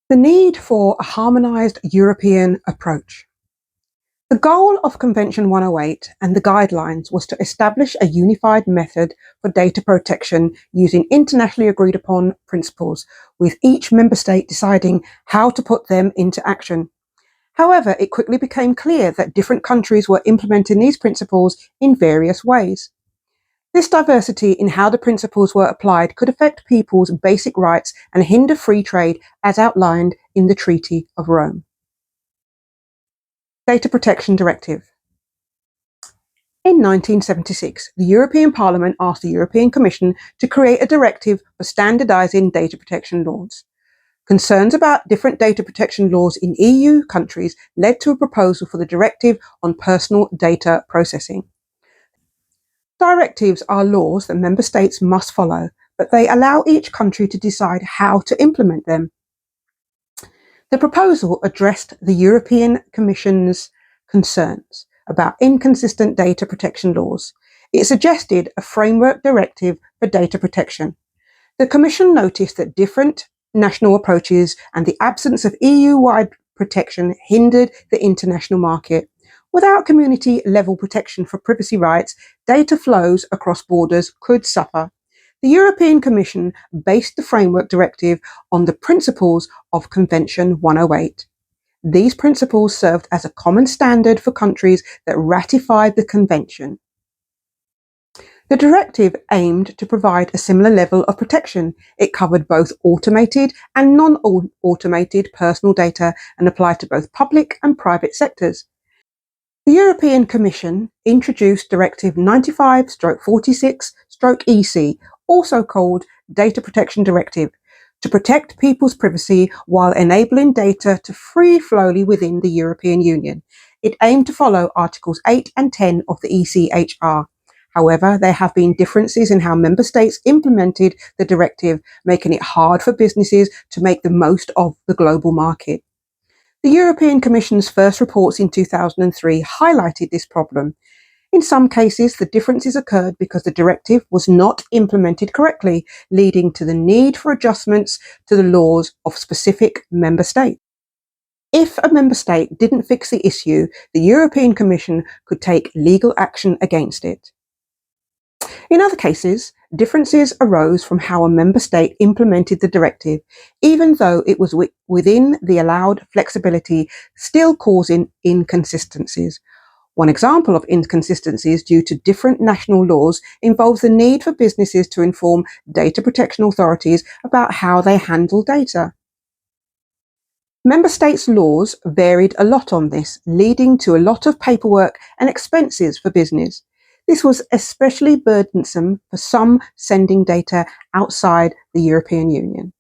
The need for a harmonised European approach. The goal of Convention 108 and the guidelines was to establish a unified method for data protection using internationally agreed upon principles, with each member state deciding how to put them into action. However, it quickly became clear that different countries were implementing these principles in various ways. This diversity in how the principles were applied could affect people's basic rights and hinder free trade as outlined in the Treaty of Rome. Data Protection Directive. In 1976, the European Parliament asked the European Commission to create a directive for standardising data protection laws. Concerns about different data protection laws in EU countries led to a proposal for the directive on personal data processing. Directives are laws that member states must follow, but they allow each country to decide how to implement them. The proposal addressed the European Commission's concerns about inconsistent data protection laws. It suggested a framework directive for data protection. The Commission noticed that different national approaches and the absence of EU-wide protection hindered the international market. Without community-level protection for privacy rights, data flows across borders could suffer. The European Commission based the Framework Directive on the principles of Convention 108. These principles served as a common standard for countries that ratified the Convention. The directive aimed to provide a similar level of protection. It covered both automated and non-automated personal data and applied to both public and private sectors. The European Commission introduced Directive 95/46/EC, also called Data Protection Directive, to protect people's privacy while enabling data to free flow within the European Union. It aimed to follow Articles 8 and 10 of the ECHR. However, there have been differences in how member states implemented the directive, making it hard for businesses to make the most of the global market. The European Commission's first reports in 2003 highlighted this problem. In some cases, the differences occurred because the directive was not implemented correctly, leading to the need for adjustments to the laws of specific member states. If a member state didn't fix the issue, the European Commission could take legal action against it. In other cases, differences arose from how a member state implemented the directive, even though it was within the allowed flexibility, still causing inconsistencies. One example of inconsistencies due to different national laws involves the need for businesses to inform data protection authorities about how they handle data. Member states' laws varied a lot on this, leading to a lot of paperwork and expenses for business. This was especially burdensome for some sending data outside the European Union.